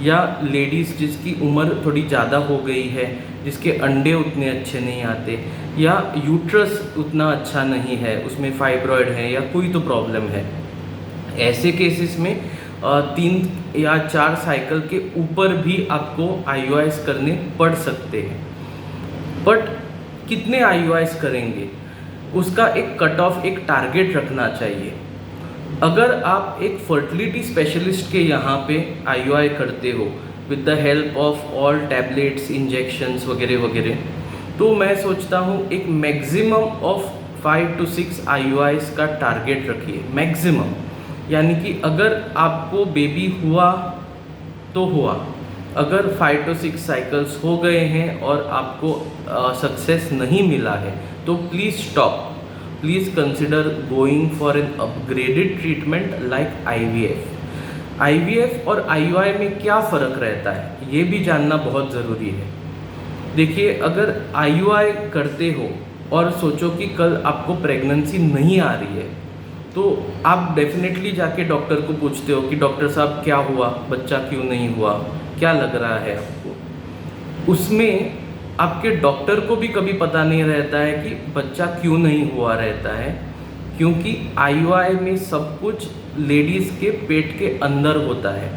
या लेडीज़ जिसकी उम्र थोड़ी ज़्यादा हो गई है, जिसके अंडे उतने अच्छे नहीं आते, या यूट्रस उतना अच्छा नहीं है, उसमें फाइब्रॉयड है या कोई तो प्रॉब्लम है, ऐसे केसेस में 3 या 4 साइकिल के ऊपर भी आपको IUIs करने पड़ सकते हैं। बट कितने IUIs करेंगे उसका एक कट ऑफ, एक टारगेट रखना चाहिए। अगर आप एक फर्टिलिटी स्पेशलिस्ट के यहाँ पे IUI करते हो with the help of all tablets, injections वगैरह वगैरह, तो मैं सोचता हूँ एक मैक्सिमम ऑफ 5 to 6 IUIs का टारगेट रखिए, मैक्सिमम। यानी कि अगर आपको बेबी हुआ तो हुआ, अगर 5 to 6 साइकिल्स हो गए हैं और आपको सक्सेस नहीं मिला है तो please stop, please consider going for an upgraded treatment like IVF। IVF और IUI में क्या फ़र्क रहता है ये भी जानना बहुत ज़रूरी है। देखिए, अगर IUI करते हो और सोचो कि कल आपको प्रेगनेंसी नहीं आ रही है, तो आप डेफिनेटली जाके डॉक्टर को पूछते हो कि डॉक्टर साहब क्या हुआ, बच्चा क्यों नहीं हुआ, क्या लग रहा है आपको। उसमें आपके डॉक्टर को भी कभी पता नहीं रहता है कि बच्चा क्यों नहीं हुआ रहता है, क्योंकि IUI में सब कुछ लेडीज़ के पेट के अंदर होता है,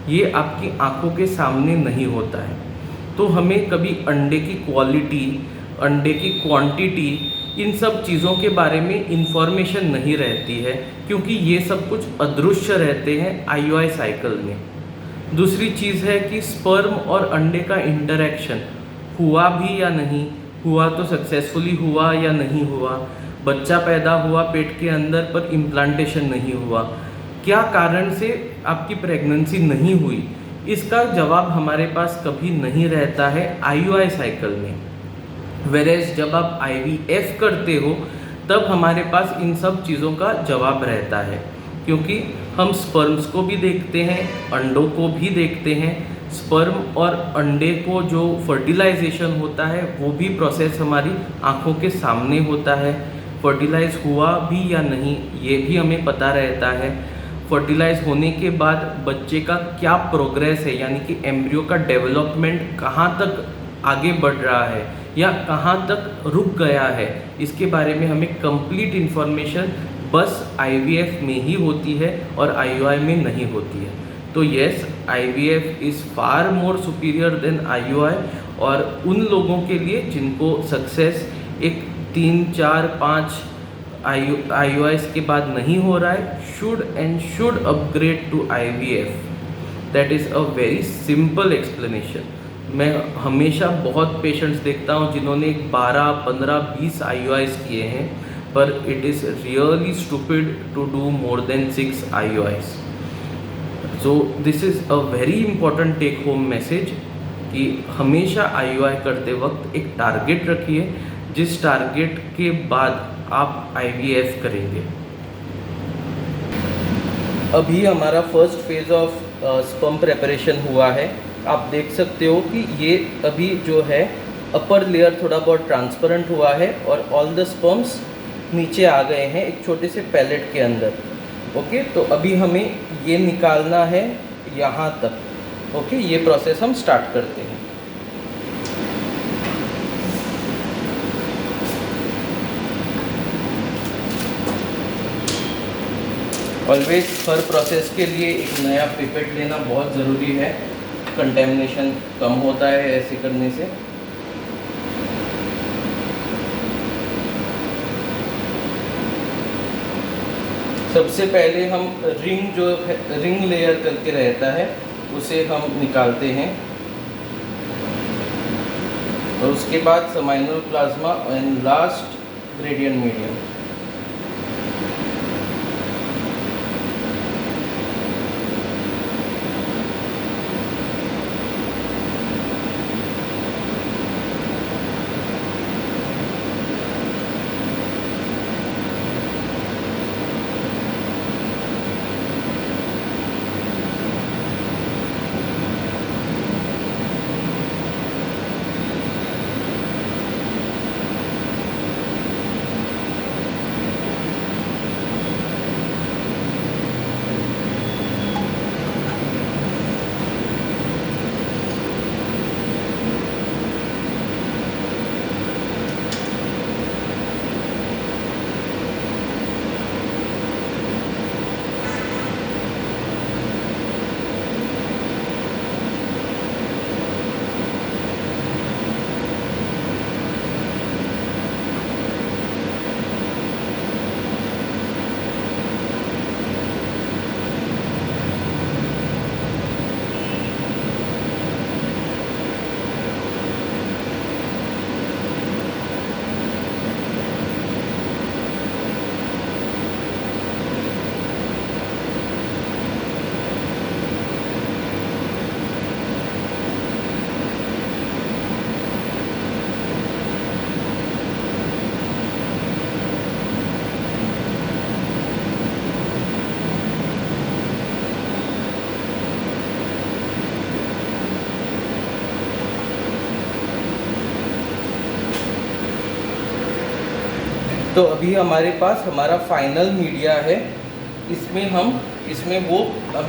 ये आपकी आंखों के सामने नहीं होता है। तो हमें कभी अंडे की क्वालिटी, अंडे की क्वांटिटी, इन सब चीज़ों के बारे में इंफॉर्मेशन नहीं रहती है, क्योंकि ये सब कुछ अदृश्य रहते हैं IUI साइकिल में। दूसरी चीज़ है कि स्पर्म और अंडे का इंटरेक्शन हुआ भी या नहीं हुआ, तो सक्सेसफुली हुआ या नहीं हुआ, बच्चा पैदा हुआ पेट के अंदर पर इम्प्लांटेशन नहीं हुआ, क्या कारण से आपकी प्रेगनेंसी नहीं हुई, इसका जवाब हमारे पास कभी नहीं रहता है IUI साइकिल में। वेरेज जब आप IVF करते हो तब हमारे पास इन सब चीज़ों का जवाब रहता है, क्योंकि हम स्पर्म्स को भी देखते हैं, अंडों को भी देखते हैं। स्पर्म और अंडे को जो फर्टिलाइजेशन होता है वो भी प्रोसेस हमारी आंखों के सामने होता है। फर्टिलाइज हुआ भी या नहीं ये भी हमें पता रहता है। फर्टिलाइज होने के बाद बच्चे का क्या प्रोग्रेस है, यानी कि एम्ब्रियो का डेवलपमेंट कहाँ तक आगे बढ़ रहा है या कहाँ तक रुक गया है, इसके बारे में हमें कंप्लीट इन्फॉर्मेशन बस IVF में ही होती है और IUI में नहीं होती है। तो yes, IVF is far more superior than IUI, और उन लोगों के लिए जिनको सक्सेस एक 3, 4, 5 IUIs के बाद नहीं हो रहा है, should upgrade to IVF। That is a very simple explanation. मैं हमेशा बहुत पेशेंट्स देखता हूँ जिन्होंने 12, 15, 20 IUIs किए हैं, पर it is really stupid to do more than 6 IUIs। So this is a very important take home message कि हमेशा IUI करते वक्त एक टारगेट रखिए, जिस टारगेट के बाद आप IVF करेंगे। अभी हमारा first phase of sperm preparation हुआ है। आप देख सकते हो कि ये अभी जो है अपर लेयर थोड़ा बहुत ट्रांसपेरेंट हुआ है और ऑल द स्पर्म्स नीचे आ गए हैं एक छोटे से पैलेट के अंदर। ओके, तो अभी हमें ये निकालना है यहाँ तक। ओके, ये प्रोसेस हम स्टार्ट करते हैं। ऑलवेज हर प्रोसेस के लिए एक नया पिपेट लेना बहुत ज़रूरी है, कंटेमिनेशन कम होता है ऐसे करने से। सबसे पहले हम रिंग लेयर करके रहता है उसे हम निकालते हैं, और उसके बाद seminal plasma and last gradient medium. तो अभी हमारे पास हमारा फाइनल मीडिया है। इसमें वो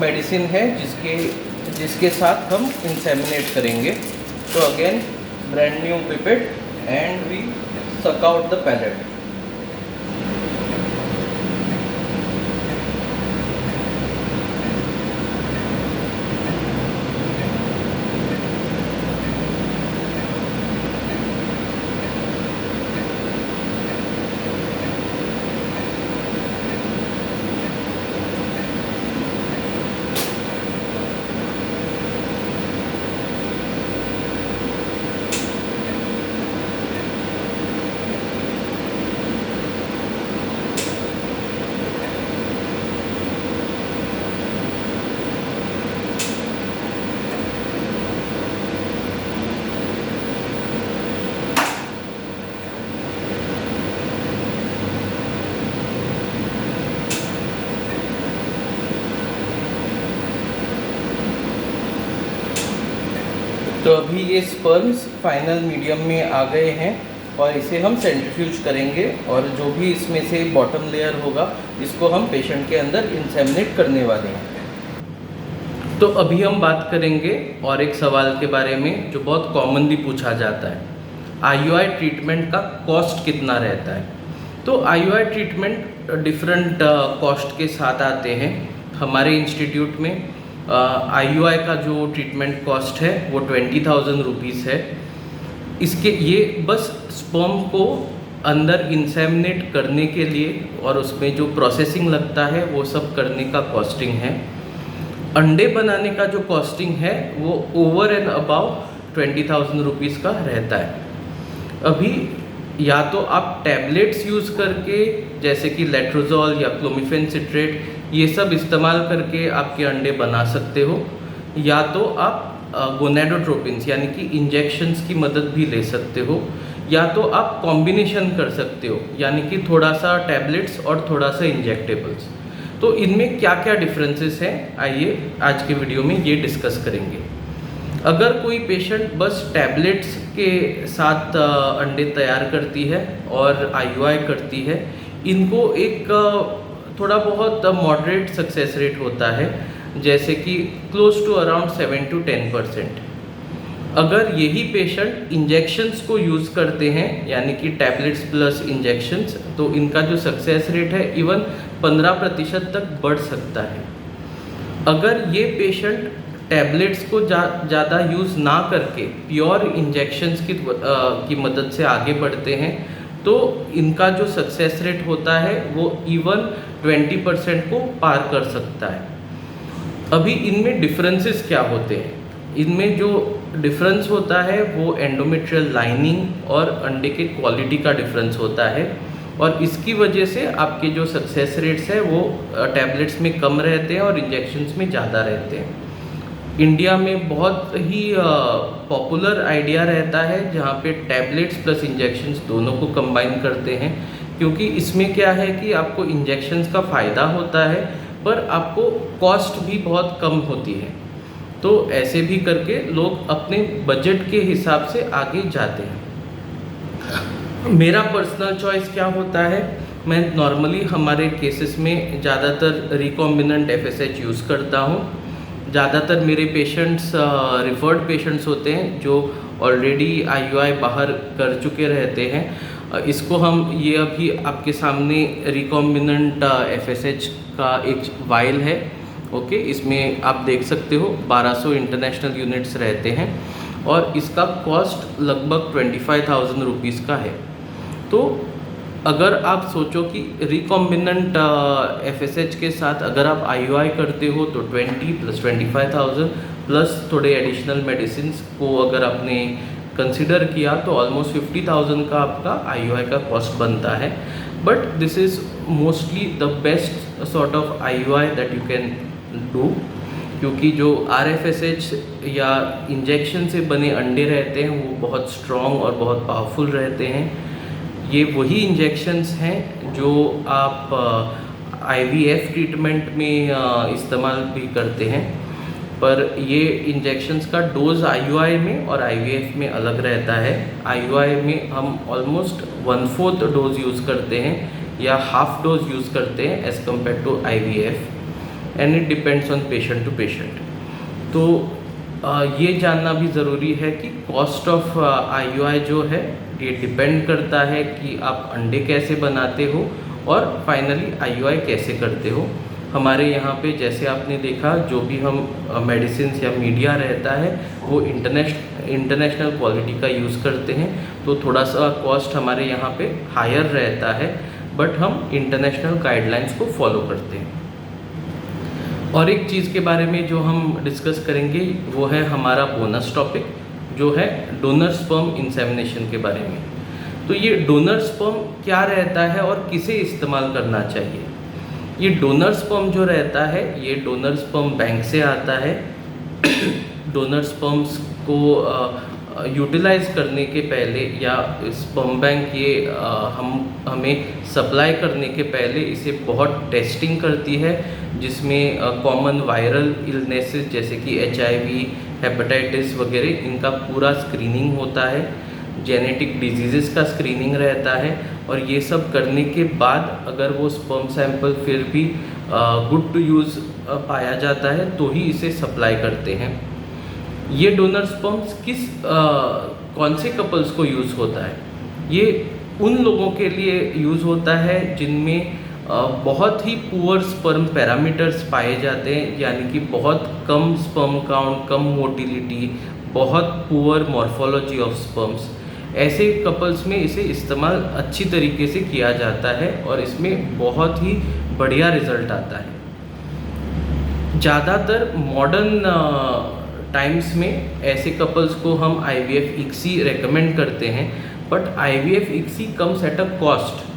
मेडिसिन है जिसके साथ हम इंसेमिनेट करेंगे। तो again brand new pipette and we suck out the pellet. तो अभी ये स्पर्म्स फाइनल मीडियम में आ गए हैं और इसे हम सेंट्रीफ्यूज करेंगे और जो भी इसमें से बॉटम लेयर होगा इसको हम पेशेंट के अंदर इंसेमिनेट करने वाले हैं। तो अभी हम बात करेंगे और एक सवाल के बारे में जो बहुत कॉमनली पूछा जाता है, IUI ट्रीटमेंट का कॉस्ट कितना रहता है। तो IUI ट्रीटमेंट डिफरेंट कॉस्ट के साथ आते हैं। हमारे इंस्टीट्यूट में IUI का जो ट्रीटमेंट कॉस्ट है वो 20,000 रुपीज़ है। ये बस स्पर्म को अंदर इंसेमिनेट करने के लिए और उसमें जो प्रोसेसिंग लगता है वो सब करने का कॉस्टिंग है। अंडे बनाने का जो कॉस्टिंग है वो ओवर एंड अबाउ 20,000 रुपीज़ का रहता है। अभी या तो आप टैबलेट्स यूज़ करके जैसे कि लेट्रोजोल या क्लोमिफेन सिट्रेट ये सब इस्तेमाल करके आपके अंडे बना सकते हो, या तो आप गोनेडोट्रोपिन्स यानी कि इंजेक्शंस की मदद भी ले सकते हो, या तो आप कॉम्बिनेशन कर सकते हो यानी कि थोड़ा सा टैबलेट्स और थोड़ा सा इंजेक्टेबल्स। तो इनमें क्या क्या डिफरेंसेस हैं आइए आज के वीडियो में ये डिस्कस करेंगे। अगर कोई पेशेंट बस टैबलेट्स के साथ अंडे तैयार करती है और IUI करती है, इनको एक थोड़ा बहुत मॉडरेट सक्सेस रेट होता है, जैसे कि क्लोज टू अराउंड 7 to 10%। अगर यही पेशेंट इंजेक्शंस को यूज़ करते हैं यानी कि टैबलेट्स प्लस इंजेक्शंस, तो इनका जो सक्सेस रेट है इवन 15% तक बढ़ सकता है। अगर ये पेशेंट टैबलेट्स को ज़्यादा यूज़ ना करके प्योर इंजेक्शंस की मदद से आगे बढ़ते हैं तो इनका जो सक्सेस रेट होता है वो इवन 20% को पार कर सकता है। अभी इनमें डिफरेंसेस क्या होते हैं? इनमें जो डिफरेंस होता है वो एंडोमेट्रियल लाइनिंग और अंडे के क्वालिटी का डिफरेंस होता है, और इसकी वजह से आपके जो सक्सेस रेट्स हैं वो टैबलेट्स में कम रहते हैं और इंजेक्शंस में ज़्यादा रहते हैं। इंडिया में बहुत ही पॉपुलर आइडिया रहता है जहाँ पे टैबलेट्स प्लस इंजेक्शंस दोनों को कंबाइन करते हैं, क्योंकि इसमें क्या है कि आपको इंजेक्शंस का फ़ायदा होता है पर आपको कॉस्ट भी बहुत कम होती है। तो ऐसे भी करके लोग अपने बजट के हिसाब से आगे जाते हैं। मेरा पर्सनल चॉइस क्या होता है, मैं नॉर्मली हमारे केसेस में ज़्यादातर रिकॉम्बिनेंट FSH यूज़ करता हूँ। ज़्यादातर मेरे पेशेंट्स रिफर्ड पेशेंट्स होते हैं जो ऑलरेडी IUI बाहर कर चुके रहते हैं। इसको हम ये अभी आपके सामने रिकॉम्बिनेंट FSH का एक वाइल है, ओके, इसमें आप देख सकते हो 1200 इंटरनेशनल यूनिट्स रहते हैं और इसका कॉस्ट लगभग 25,000 रुपीज़ का है। तो अगर आप सोचो कि रिकॉम्बिनेंट FSH के साथ अगर आप IUI करते हो तो 20 + 25,000 प्लस थोड़े एडिशनल मेडिसिन को अगर आपने कंसिडर किया तो ऑलमोस्ट 50,000 का आपका IUI का कॉस्ट बनता है। But this is mostly the best sort of IUI that you can do, क्योंकि जो RFSH या इंजेक्शन से बने अंडे रहते हैं वो बहुत स्ट्रॉन्ग और बहुत पावरफुल रहते हैं। ये वही इंजेक्शंस हैं जो आप IVF ट्रीटमेंट में इस्तेमाल भी करते हैं। पर ये इंजेक्शन्स का डोज IUI में और IVF में अलग रहता है। IUI में हम ऑलमोस्ट 1/4 डोज यूज़ करते हैं या हाफ डोज यूज़ करते हैं as compare to IVF, and it depends on patient to patient. तो ये जानना भी ज़रूरी है कि कॉस्ट ऑफ IUI जो है ये डिपेंड करता है कि आप अंडे कैसे बनाते हो और फाइनली IUI कैसे करते हो। हमारे यहाँ पे जैसे आपने देखा जो भी हम मेडिसिन या मीडिया रहता है वो इंटरनेशनल क्वालिटी का यूज़ करते हैं, तो थोड़ा सा कॉस्ट हमारे यहाँ पे हायर रहता है, बट हम इंटरनेशनल गाइडलाइंस को फॉलो करते हैं। और एक चीज़ के बारे में जो हम डिस्कस करेंगे वो है हमारा बोनस टॉपिक, जो है डोनर स्पर्म इंसेमिनेशन के बारे में। तो ये डोनर स्पर्म क्या रहता है और किसे इस्तेमाल करना चाहिए। ये डोनर स्पर्म जो रहता है ये डोनर स्पर्म बैंक से आता है। डोनर स्पर्म्स को यूटिलाइज करने के पहले या स्पर्म बैंक ये हमें सप्लाई करने के पहले इसे बहुत टेस्टिंग करती है, जिसमें कॉमन वायरल इलनेसेस जैसे कि HIV, हेपेटाइटिस वगैरह इनका पूरा स्क्रीनिंग होता है, जेनेटिक डिजीज़ेस का स्क्रीनिंग रहता है, और ये सब करने के बाद अगर वो स्पर्म सैंपल फिर भी गुड टू यूज़ पाया जाता है तो ही इसे सप्लाई करते हैं। ये डोनर स्पर्म्स कौन से कपल्स को यूज़ होता है, ये उन लोगों के लिए यूज़ होता है जिनमें बहुत ही पुअर स्पर्म पैरामीटर्स पाए जाते हैं, यानी कि बहुत कम स्पर्म काउंट, कम मोटिलिटी, बहुत पुअर मॉर्फोलॉजी ऑफ स्पर्म्स। ऐसे कपल्स में इसे इस्तेमाल अच्छी तरीके से किया जाता है और इसमें बहुत ही बढ़िया रिजल्ट आता है। ज़्यादातर मॉडर्न टाइम्स में ऐसे कपल्स को हम IVF ICSI रेकमेंड करते हैं, but IVF ICSI comes at a cost.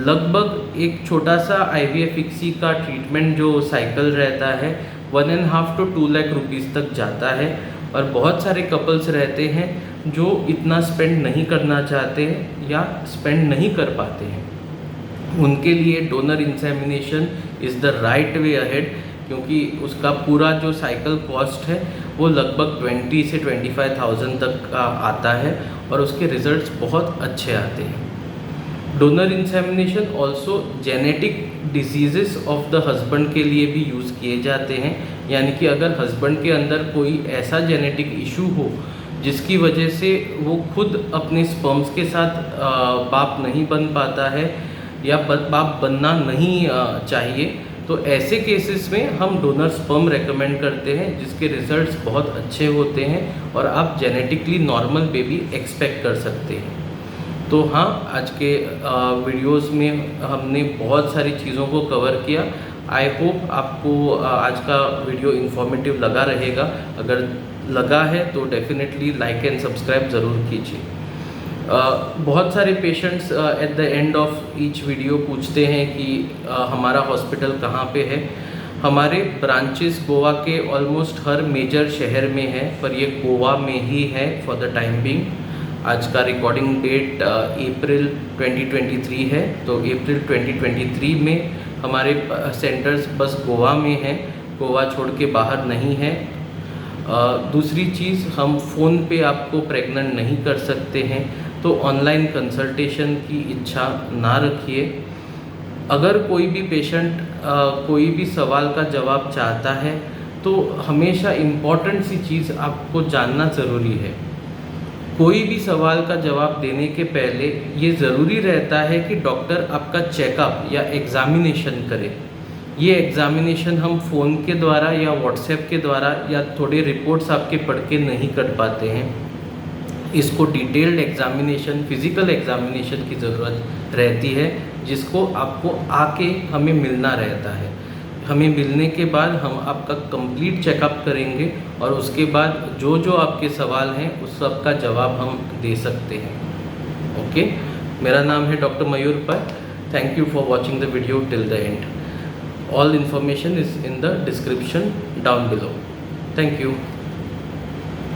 लगभग एक छोटा सा IVF ICSI का ट्रीटमेंट जो साइकिल रहता है 1.5 to 2 लाख रुपीज़ तक जाता है, और बहुत सारे कपल्स रहते हैं जो इतना स्पेंड नहीं करना चाहते हैं या स्पेंड नहीं कर पाते हैं। उनके लिए donor insemination is the right way ahead, क्योंकि उसका पूरा जो साइकिल कॉस्ट है वो लगभग 20 से 25,000 तक आता है और उसके रिजल्ट्स बहुत अच्छे आते हैं। Donor insemination also genetic diseases of the husband के लिए भी यूज़ किए जाते हैं, यानी कि अगर हस्बैंड के अंदर कोई ऐसा जेनेटिक इशू हो जिसकी वजह से वो खुद अपने स्पर्म्स के साथ बाप नहीं बन पाता है या बाप बनना नहीं चाहिए, तो ऐसे केसेस में हम डोनर स्पर्म रेकमेंड करते हैं, जिसके रिजल्ट्स बहुत अच्छे होते हैं और आप जेनेटिकली नॉर्मल बेबी एक्सपेक्ट कर सकते हैं। तो हाँ, आज के वीडियोस में हमने बहुत सारी चीज़ों को कवर किया। आई होप आपको आज का वीडियो इन्फॉर्मेटिव लगा रहेगा। अगर लगा है तो डेफिनेटली लाइक एंड सब्सक्राइब ज़रूर कीजिए। बहुत सारे patients at the end of each video पूछते हैं कि हमारा हॉस्पिटल कहाँ पे है। हमारे ब्रांचेस गोवा के ऑलमोस्ट हर मेजर शहर में है, पर ये गोवा में ही है फॉर द टाइम बिंग। आज का रिकॉर्डिंग डेट अप्रैल 2023 है, तो अप्रैल 2023 में हमारे सेंटर्स बस गोवा में हैं, गोवा छोड़ के बाहर नहीं है। दूसरी चीज़, हम फ़ोन पे आपको प्रेग्नेंट नहीं कर सकते हैं, तो ऑनलाइन कंसल्टेशन की इच्छा ना रखिए। अगर कोई भी पेशेंट कोई भी सवाल का जवाब चाहता है तो हमेशा इम्पॉर्टेंट सी चीज़ आपको जानना ज़रूरी है। कोई भी सवाल का जवाब देने के पहले ये ज़रूरी रहता है कि डॉक्टर आपका चेकअप या एग्ज़ामिनेशन करे। ये एग्ज़ामिनेशन हम फ़ोन के द्वारा या व्हाट्सएप के द्वारा या थोड़े रिपोर्ट्स आपके पढ़ के नहीं कर पाते हैं। इसको डिटेल्ड एग्ज़ामिनेशन, फिज़िकल एग्ज़ामिनेशन की ज़रूरत रहती है, जिसको आपको आके हमें मिलना रहता है। हमें मिलने के बाद हम आपका कंप्लीट चेकअप करेंगे और उसके बाद जो जो आपके सवाल हैं उस सब का जवाब हम दे सकते हैं। ओके, मेरा नाम है doctor Mayur pai। Thank you for watching the video till the end. All information is in the description down below. Thank you.